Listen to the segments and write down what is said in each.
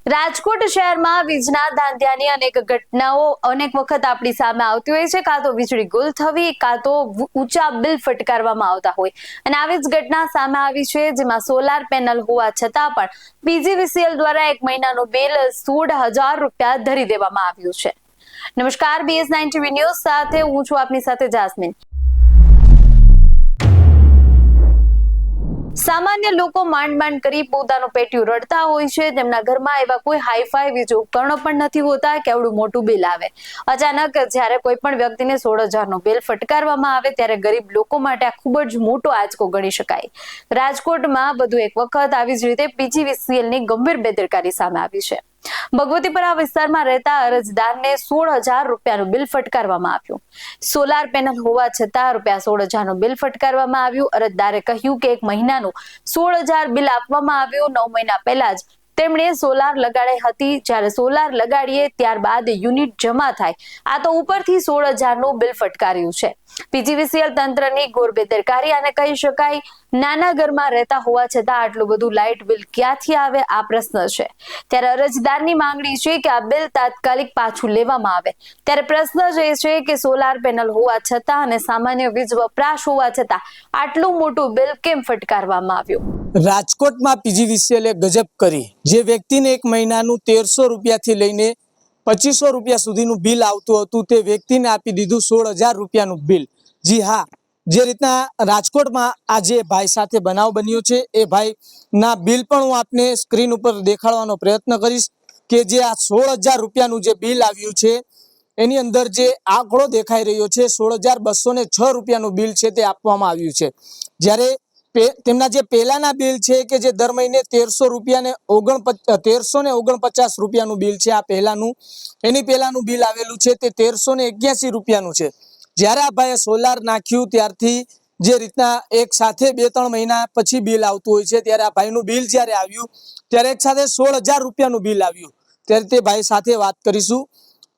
રાજકોટ શહેરમાં વીજના ધાંધિયાની અનેક ઘટનાઓ અનેક વખત આપણી સામે આવતી હોય છે। કાં તો વીજળી ગુલ થવી, કાં તો ઊંચા બિલ ફટકારવામાં આવતા હોય અને આવી જ ઘટના સામે આવી છે, જેમાં સોલાર પેનલ હોવા છતાં પણ પીજીવીસીએલ દ્વારા એક મહિનાનું બિલ 16,000 રૂપિયા ધરી દેવામાં આવ્યું છે। નમસ્કાર, BS9 TV ન્યૂઝ સાથે હું છું આપની સાથે જાસ્મીન। સામાન્ય લોકો માંડ કરી પોતાનું પેટ્યું રડતા હોય છે। તેમના ઘરમાં એવા કોઈ હાઈફાઈ વીજ ઉપકરણો પણ નથી હોતા કે આવડું મોટું બિલ આવે। અચાનક જ્યારે કોઈ પણ વ્યક્તિને 16,000નું બિલ ફટકારવામાં આવે ત્યારે ગરીબ લોકો માટે આ ખૂબ જ મોટો આંચકો ગણી શકાય। રાજકોટમાં વધુ એક વખત આવી જ રીતે પીજીવીસીએલની ગંભીર બેદરકારી સામે આવી છે। ભગવતીપરા વિસ્તારમાં રહેતા અરજદારને 16,000 રૂપિયાનું બિલ ફટકારવામાં આવ્યું। સોલાર પેનલ હોવા છતાં ₹16,000નું બિલ ફટકારવામાં આવ્યું। અરજદારે કહ્યું કે એક મહિનાનું 16,000 બિલ આપવામાં આવ્યું। 9 મહિના પહેલા જ તેમણે સોલાર લગાડી હતી। જ્યારે સોલાર લગાડીએ ત્યારબાદ યુનિટ જમા થાય, આ તો ઉપરથી 16,000નું બિલ ફટકાર્યું છે। પીજીવીસીએલ તંત્રની ઘોર બેદરકારી આને કહી શકાય। નાના ઘરમાં રહેતા હોવા છતાં આટલું બધું લાઇટ બિલ ક્યાંથી આવે, આ પ્રશ્ન છે। ત્યારે અરજદારની માંગણી છે કે આ બિલ તાત્કાલિક પાછું લેવામાં આવે। ત્યારે પ્રશ્ન એ છે કે સોલાર પેનલ હોવા છતાં અને સામાન્ય વીજ વપરાશ હોવા છતાં આટલું મોટું બિલ કેમ ફટકારવામાં આવ્યું? રાજકોટમાં પીજીવીસીએલે ગજબ કરી। જે વ્યક્તિને એક મહિનાનું 1,300 રૂપિયાથી લઈને 2,500 રૂપિયા સુધીનું બિલ આવતું હતું, તે વ્યક્તિને આપી દીધું 16,000 રૂપિયાનું બિલ। જી હા, જે રીતના રાજકોટમાં આજે ભાઈ સાથે બનાવ બન્યો છે, એ ભાઈના બિલ પણ હું આપને સ્ક્રીન ઉપર દેખાડવાનો પ્રયત્ન કરીશ કે જે આ 16,000 રૂપિયાનું જે બિલ આવ્યું છે એની અંદર જે આંકડો દેખાઈ રહ્યો છે 16,206 રૂપિયાનું બિલ છે તે આપવામાં આવ્યું છે। જ્યારે તેમના જે પહેલાના બિલ છે કે જે દર મહિને 1,300 રૂપિયા ને 1,349 રૂપિયાનું બિલ છે, આ પહેલાનું એની પહેલાનું બિલ આવેલું છે તે 1,381 રૂપિયાનું છે। જ્યારે આ ભાઈએ સોલાર નાખ્યું ત્યારથી જે રીતના એક સાથે 2-3 મહિના પછી બિલ આવતું હોય છે, ત્યારે આ ભાઈનું બિલ જ્યારે આવ્યું ત્યારે એક સાથે 16,000 રૂપિયાનું બિલ આવ્યું। ત્યારે તે ભાઈ સાથે વાત કરીશું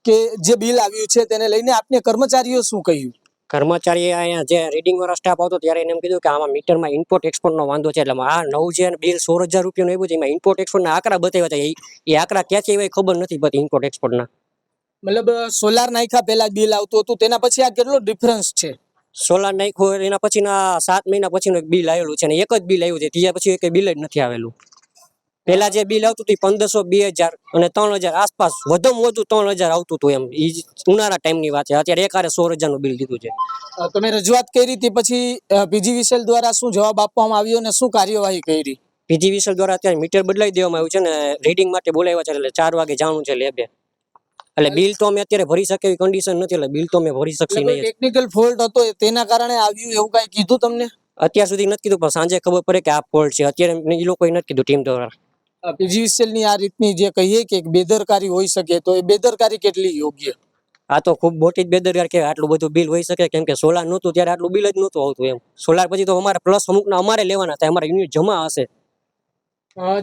કે જે બિલ આવ્યું છે તેને લઈને આપને કર્મચારીઓ શું કહ્યું? કર્મચારી અહીંયા જે રીડિંગ વાળા સ્ટાફ આવતો ત્યારે એને એમ કીધું કે આમાં મીટરમાં ઇમ્પોર્ટ એક્સપોર્ટનો વાંધો છે, એટલે આ નવું જે બિલ 16,000 રૂપિયાનું આવ્યું છે એમાં ઇમ્પોર્ટ એક્સપોર્ટના આંકડા બતાવ્યા હતા, એ આંકડા ક્યાંથી આવ્યા ખબર નથી પડતી ઇમ્પોર્ટ એક્સપોર્ટના। મતલબ સોલાર નાખ્યા પહેલા બિલ આવતું હતું, તેના પછી આ કેટલો ડિફરન્સ છે? સોલાર નાખ્યું એના પછીના 7 મહિના પછીનું એક બિલ આવેલું છે ને એક જ બિલ આવ્યું છે, ત્યાર પછી એક બિલ જ નથી આવેલું। પેલા જે બિલ આવતું હતું 1,500, 2,000 અને 3,000 આસપાસ, વધુમાં વધુ 3,000 આવતું હતું, એમ ઉનાળા ટાઈમની વાત છે। અત્યારે એકારે 16,000નું બિલ દીધું છે। તમે રજૂઆત કરી હતી, પછી પીજીવીસીએલ દ્વારા શું જવાબ આપવામાં આવ્યો અને શું કાર્યવાહી કરી? પીજીવીસીએલ દ્વારા અત્યારે મીટર બદલાઈ દેવામાં આવ્યું છે ને રીડિંગ માટે બોલાવ્યા છે, એટલે 4 વાગે જવાનું છે લેબે। એટલે બિલ તો અમે અત્યારે ભરી શકે એવી કન્ડિશન નથી, એટલે બિલ તો અમે ભરી શકશે નહીં। ટેકનિકલ ફોલ્ટ હતો તેના કારણે આવ્યું એવું કઈ કીધું તમને? અત્યાર સુધી નથી કીધું, પણ સાંજે ખબર પડે કે આ ફોલ્ટ છે। અત્યારે એ લોકોએ નથી કીધું ટીમ દ્વારા। પીજીવીસીએલ ની આ રીતની જે કહીએ કે બેદરકારી હોઈ શકે, તો એ બેદરકારી કેટલી યોગ્ય? આ તો ખૂબ મોટી જ બેદરકારી કે આટલું બધું બિલ હોઈ શકે, કેમ કે સોલાર નહોતું ત્યારે આટલું બિલ જ નહોતું આવતું એમ। સોલાર પછી તો અમારે પ્લસ અમુકના અમારે લેવાના થાય, અમારા યુનિટ જમા હશે।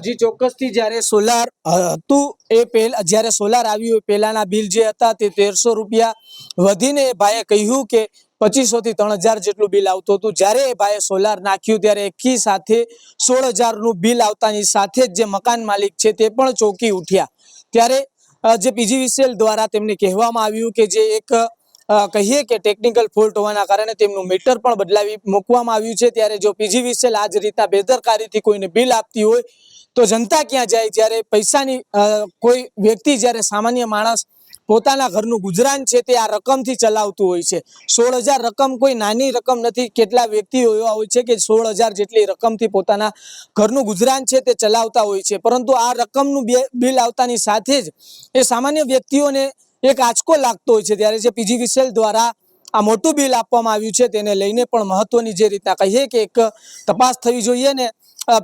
જી ચોક્કસથી જ્યારે સોલાર હતું એ પહેલા, જ્યારે સોલાર આવ્યું એ પહેલાના બિલ જે હતા તે 1,300 રૂપિયા વધીને એ ભાઈએ કહ્યું કે 2,500 થી 3,000 જેટલું બિલ આવતું હતું। જ્યારે એ ભાઈએ સોલાર નાખ્યું ત્યારે એકી સાથે 16,000નું બિલ આવતાની સાથે જ જે મકાન માલિક છે તે પણ ચોંકી ઉઠ્યા। ત્યારે જે પીજીવીસીએલ દ્વારા તેમને કહેવામાં આવ્યું કે જે એક કહીએ કે ટેકનિકલ ફોલ્ટ હોવાના કારણે તેમનું મીટર પણ બદલાવી મૂકવામાં આવ્યું છે। ત્યારે જો પીજીવીસીએલ આ જ રીતના બેદરકારીથી કોઈને બિલ આપતી હોય તો જનતા ક્યાં જાય? જ્યારે પૈસાની કોઈ વ્યક્તિ, જ્યારે સામાન્ય માણસ પોતાના ઘરનું ગુજરાન છે તે આ રકમથી ચલાવતું હોય છે। 16,000 રકમ કોઈ નાની રકમ નથી। કેટલા વ્યક્તિઓ એવા હોય છે કે 16,000 જેટલી રકમથી પોતાના ઘરનું ગુજરાન છે તે ચલાવતા હોય છે, પરંતુ આ રકમનું બિલ આવતાની સાથે જ એ સામાન્ય વ્યક્તિઓને એક આંચકો લાગતો હોય છે। ત્યારે જે પીજીવીસીએલ દ્વારા આ મોટું બિલ આપવામાં આવ્યું છે તેને લઈને પણ મહત્વની જે રીતના કહીએ કે એક તપાસ થવી જોઈએ ને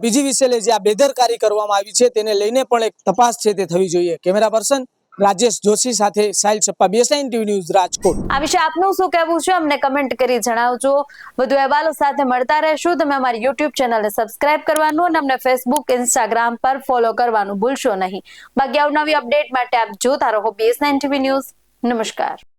પીજીવીસીએલે જે આ બેદરકારી કરવામાં આવી છે તેને લઈને પણ એક તપાસ છે તે થવી જોઈએ। કેમેરા પર્સન રાજેશ જોશી સાથે Sahil Chhappa, BS9 TV news, Rajkot. આ વિશે આપનું શું કહેવું છે અમને કમેન્ટ કરી જણાવજો। વધુ અહેવાલો સાથે મળતા રહેશું। તમે અમારી YouTube ચેનલને સબસ્ક્રાઇબ કરવાનું અને અમને Facebook, Instagram પર ફોલો કરવાનું ભૂલશો નહીં। બાકી અવનવી અપડેટ માટે આપ જોતા રહો BS9 TV ન્યૂઝ। નમસ્કાર।